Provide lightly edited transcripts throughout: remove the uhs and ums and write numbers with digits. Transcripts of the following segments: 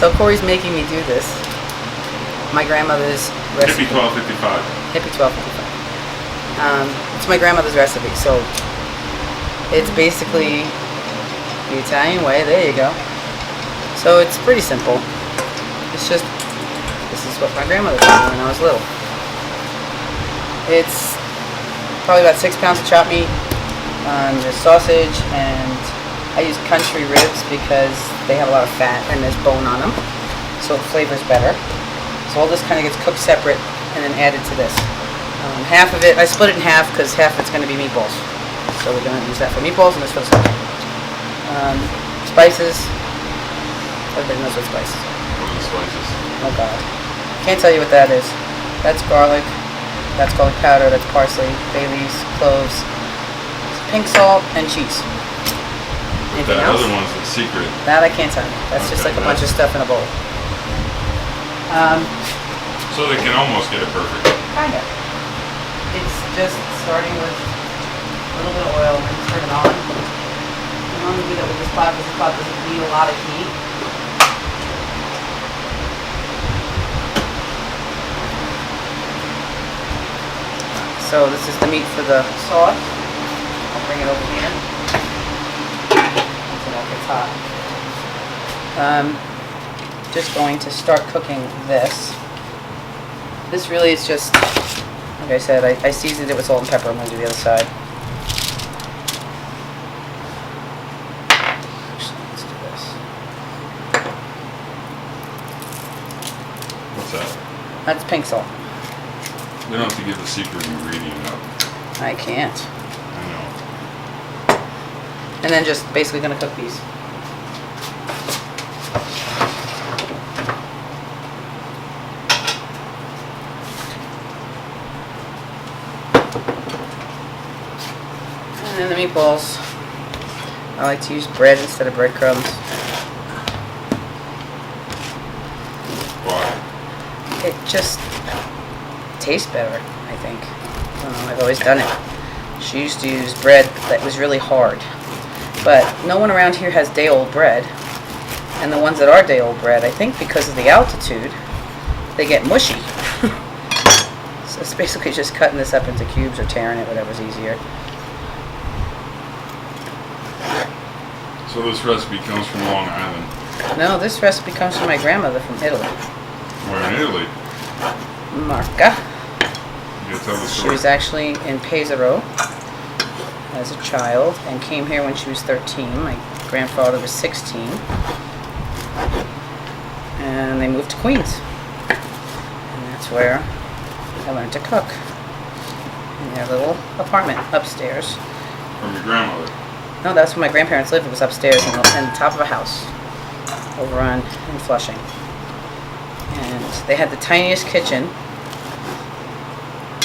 So Corey's making me do this. My grandmother's recipe. Hippie 1255. Hippie 1255. It's my grandmother's recipe, so it's basically the Italian way. There you go. So it's pretty simple. It's just, this is what my grandmother did when I was little. It's probably about 6 pounds of chopped meat. There's sausage, and I use country ribs because they have a lot of fat and there's bone on them, so the flavor's better. So all this kind of gets cooked separate and then added to this. Half of it, I split it in half because half of it's going to be meatballs. So we're going to use that for meatballs and this for the stuffing. Spices. Everybody knows what spices are. What are the spices? Oh God. Can't tell you what that is. That's garlic. That's garlic powder. That's parsley, bay leaves, cloves, pink salt, and cheese. Anything That else? other one's the secret. That I can't tell you. That's just like a bunch of stuff in a bowl. So they can almost get it perfect. Kind of. It's just starting with a little bit of oil and turn it on. You want to do that with this pot because this pot doesn't need a lot of heat. So this is the meat for the sauce. I'll bring it over here. So that gets hot. Just going to start cooking this. This really is just, like I said, I seasoned it with salt and pepper. I'm going to do the other side. Actually, let's do this. What's that? That's pink salt. You don't have to give the secret ingredient up. I can't. I know. And then just basically going to cook these. And then the meatballs, I like to use bread instead of breadcrumbs. Why? It just tastes better, I think. I've always done it. She used to use bread that was really hard. But no one around here has day-old bread. And the ones that are day-old bread, I think because of the altitude, they get mushy. So it's basically just cutting this up into cubes or tearing it, whatever's easier. So this recipe comes from Long Island. No, this recipe comes from my grandmother from Italy. Where in Italy? Marca. You gotta tell the She story. was actually in Pesaro as a child and came here when she was 13. My grandfather was 16. And they moved to Queens. And that's where I learned to cook. In their little apartment upstairs. From your grandmother. No, that's where my grandparents lived. It was upstairs in the top of a house over in Flushing. And they had the tiniest kitchen.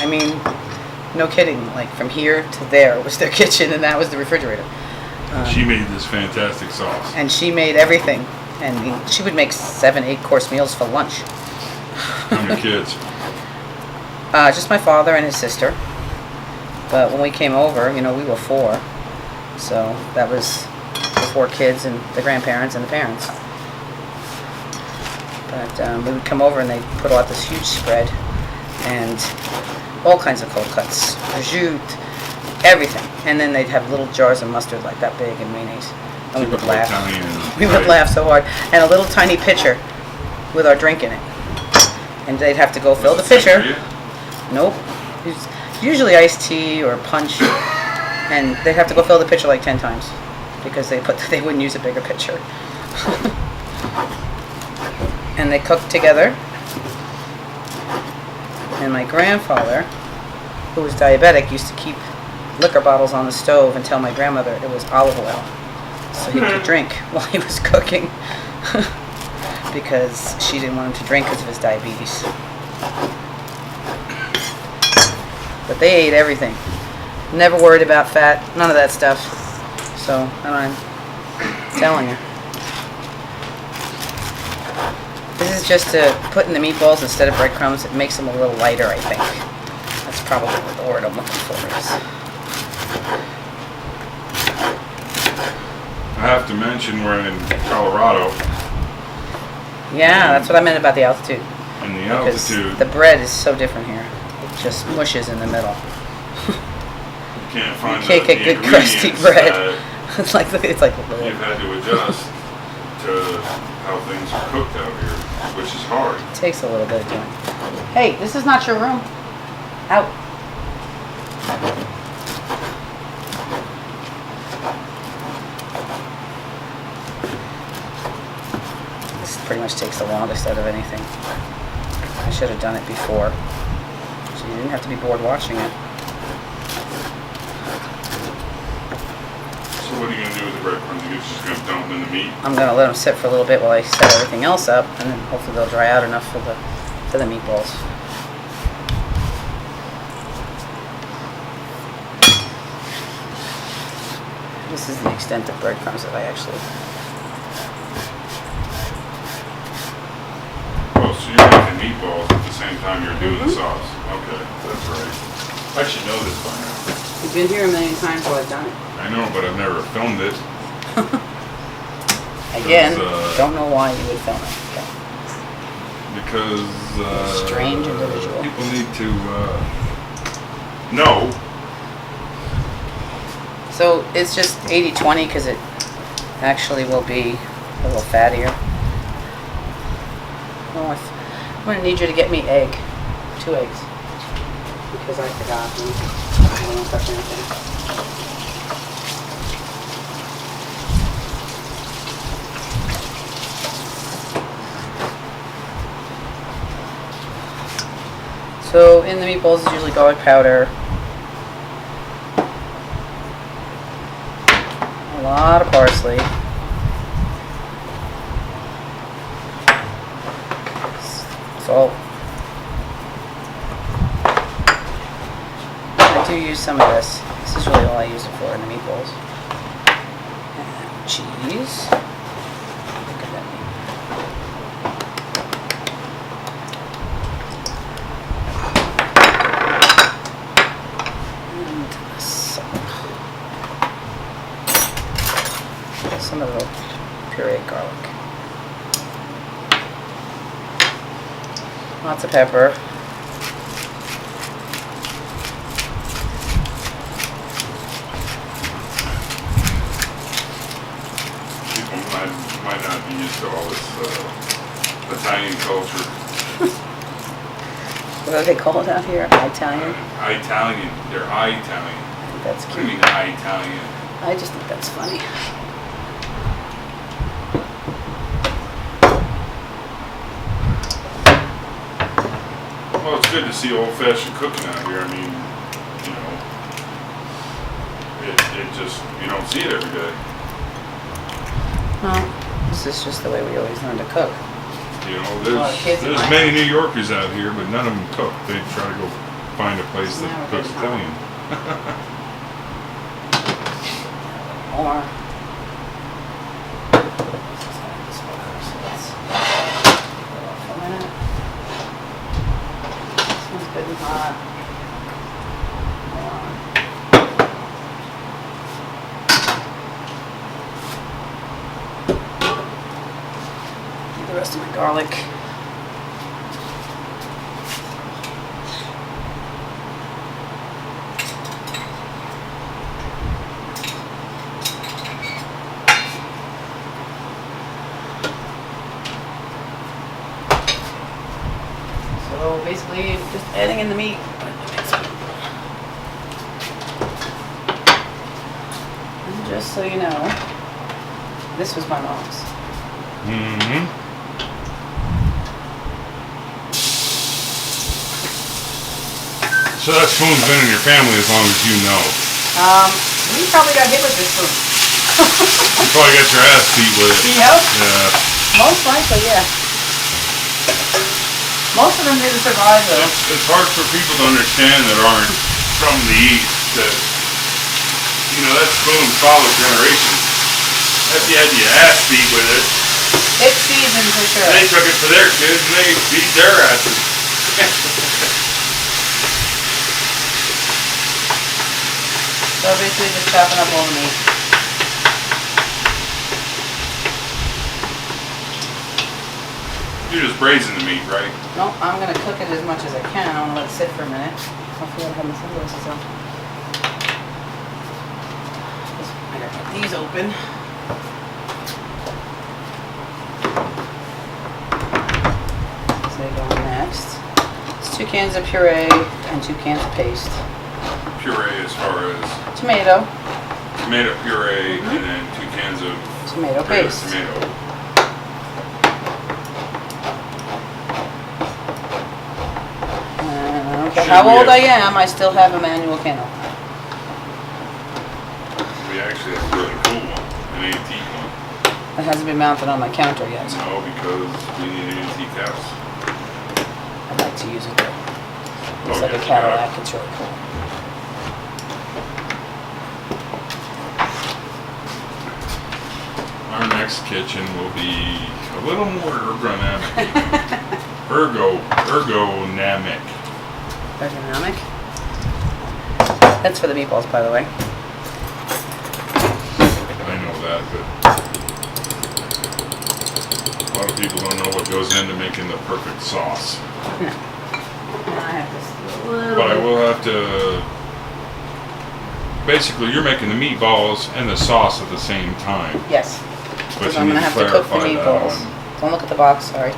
I mean, no kidding. Like from here to there was their kitchen, and that was the refrigerator. She made this fantastic sauce. And she made everything. And she would make 7, 8 course meals for lunch. How many kids? Just my father and his sister. But when we came over, we were 4. So that was the 4 kids and the grandparents and the parents. But we would come over and they'd put out this huge spread and all kinds of cold cuts, prosciutto, everything. And then they'd have little jars of mustard like that big and mayonnaise. And we would Typical laugh. Italian, We would right? laugh so hard. And a little tiny pitcher with our drink in it. And they'd have to go fill the Was it pitcher. sangria? Nope. It's usually iced tea or punch. And they'd have to go fill the pitcher like 10 times because they wouldn't use a bigger pitcher. And they cooked together. And my grandfather, who was diabetic, used to keep liquor bottles on the stove and tell my grandmother it was olive oil so he could drink while he was cooking because she didn't want him to drink because of his diabetes. But they ate everything. Never worried about fat, none of that stuff. So, I'm telling you. This is just to put in the meatballs instead of breadcrumbs. It makes them a little lighter, I think. That's probably what the word I'm looking for is. I have to mention we're in Colorado. Yeah, that's what I meant about the altitude. And the Because altitude, the bread is so different here. It just mushes in the middle. you can't find You can't the get good crusty ingredients bread. that It's like you've had to adjust to how things are cooked out here, which is hard. it takes a little bit of doing. Hey, this is not your room. Out. This pretty much takes the longest out of anything. I should have done it before, so you didn't have to be bored watching it. So what are you going to do with the breadcrumbs? You're just going to dump them in the meat? I'm gonna let them sit for a little bit while I set everything else up, and then hopefully they'll dry out enough for the meatballs. This is the extent of breadcrumbs that I actually. Oh, so you're making meatballs at the same time you're doing the sauce. Okay, that's right. I should know this by now. You've been here a million times while I've done it. I know, but I've never filmed it. Again, Because, don't know why you would film it. Okay. Because Strange individual. people need to know. So it's just 80-20 because it actually will be a little fattier. Oh, I'm going to need you to get me 2 eggs. Because I forgot. I don't touch anything. So in the meatballs is usually garlic powder. A lot of parsley. Salt. I do use some of this. This is really all I use it for in the meatballs. And cheese. Look at that meat. And some of the pureed garlic. Lots of pepper. People might not be used to all this Italian culture. What do they call it out here? Italian? Italian. They're Italian. I think that's I cute. mean Italian. I just think that's funny. Well, it's good to see old-fashioned cooking out here. I mean, you know, it just, you don't see it every day. Well, this is just the way we always learn to cook. You know, lot of kids in there's my many New Yorkers out here, but none of them cook. They try to go find a place that Never cooks been home. Italian. More. This one's good and hot. Get the rest of my garlic. So basically, just adding in the meat. And just so you know, this was my mom's. Mm-hmm. So that spoon's been in your family as long as you know. We probably got hit with this spoon. You probably got your ass beat with it. Yep. Yeah. Most likely, yeah. Most of them didn't survive though. It's hard for people to understand that aren't from the East that, you know, that spoon followed generations. If you had your ass beat with it, It's seasoned for sure. they took it for their kids and they beat their asses. So basically just chopping up all the meat. You're just braising the meat, right? No, I'm gonna cook it as much as I can. I wanna let it sit for a minute. I forgot to have my sunglasses on. I got these open. So they go next. It's 2 cans of puree and 2 cans of paste. Puree as far as Tomato. tomato puree, and then 2 cans of Tomato regular paste. tomato. And I don't care how old I am, I still have a manual candle. We actually have a really cool one, an antique one. It hasn't been mounted on my counter yet. No, because we need an antique house. I'd like to use it though. It's Oh, like a yes, Cadillac, it's really cool. Our next kitchen will be a little more ergonomic. Ergonomic. Ergonomic. That's for the meatballs, by the way. I know that, but a lot of people don't know what goes into making the perfect sauce. No. And I have this little But I will have to. Basically, you're making the meatballs and the sauce at the same time. Yes. But Because you I'm need going to to have to cook the clarify that meatballs. on- Don't look at the box, sorry.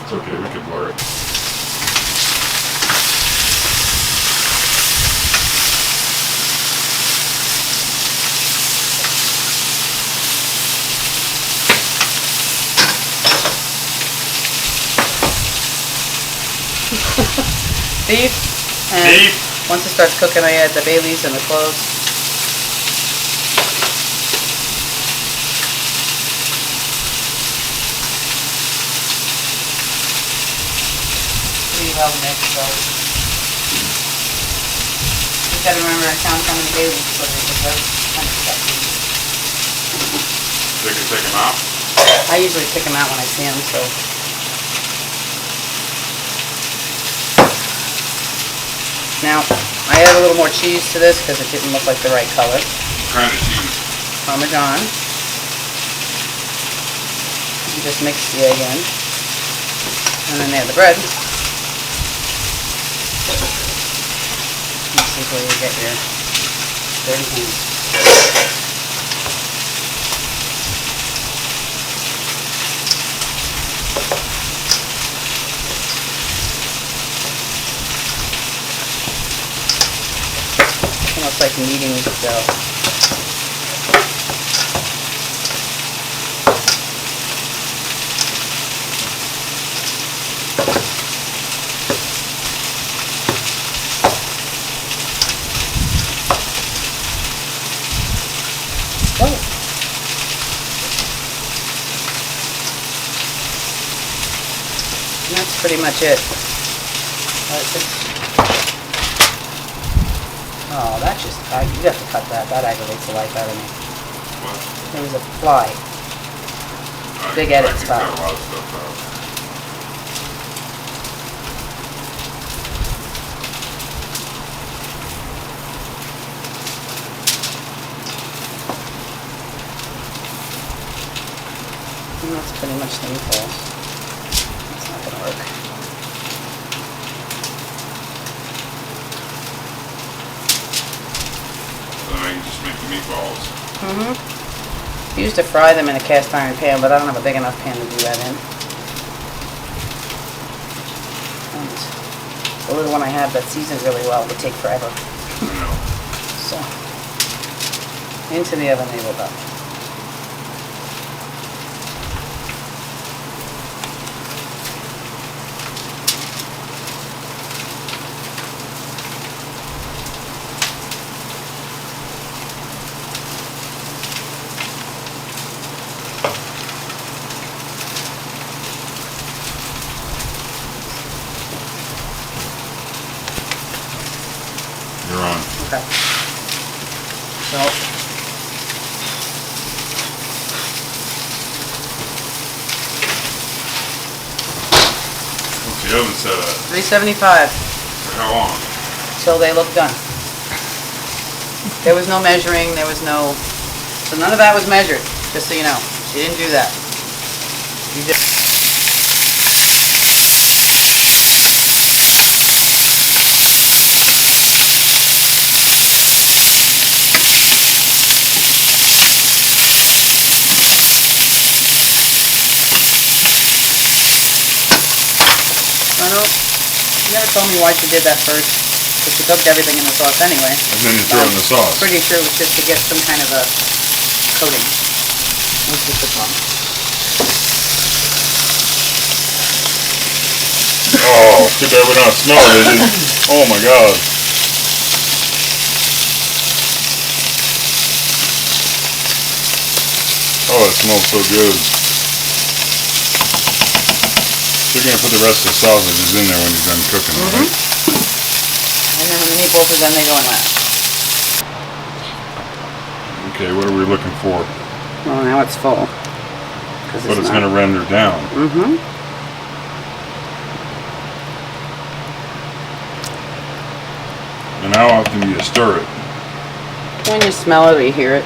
It's okay, we could blur it. Beef. And Beef. once it starts cooking, I add the bay leaves and the cloves. Pretty well mixed, so. You gotta remember and count how many bay leaves put in because those kind of stuff. They can take them out. I usually pick them out when I see them, so. Now, I add a little more cheese to this because it didn't look like the right color. What kind of cheese? Parmesan. You just mix the egg in. And then add the bread. This is where you get your dirty hands. Almost like kneading dough. Oh. And that's pretty much it. Oh, that just, you have to cut that. That aggravates the life out of me. What? There was a fly. Big edit I can spot. cut a lot of stuff out. And that's pretty much the meatballs. It's not gonna work. So now you just make the meatballs. I used to fry them in a cast iron pan, but I don't have a big enough pan to do that in. And the little one I have that seasons really well would take forever. I know. So, into the oven they will go. You're on. Okay. So, What's the oven set at? 375 For how long? till they look done. There was no measuring, there was no, so none of that was measured, just so you know. She didn't do that. You just I know. She never told me why she did that first. But she cooked everything in the sauce anyway. And then you throw in the sauce. Pretty sure it was just to get some kind of a coating. Let's get this on. Oh, too bad we don't smell it. Oh my god. Oh, it smells so good. So you're going to put the rest of the sausages in there when you're done cooking, right? And then when the meatballs are done, they go in last. Okay, what are we looking for? Well, now it's full. But it's going to render down. Mm-hmm. And how often do you stir it? When you smell it or you hear it.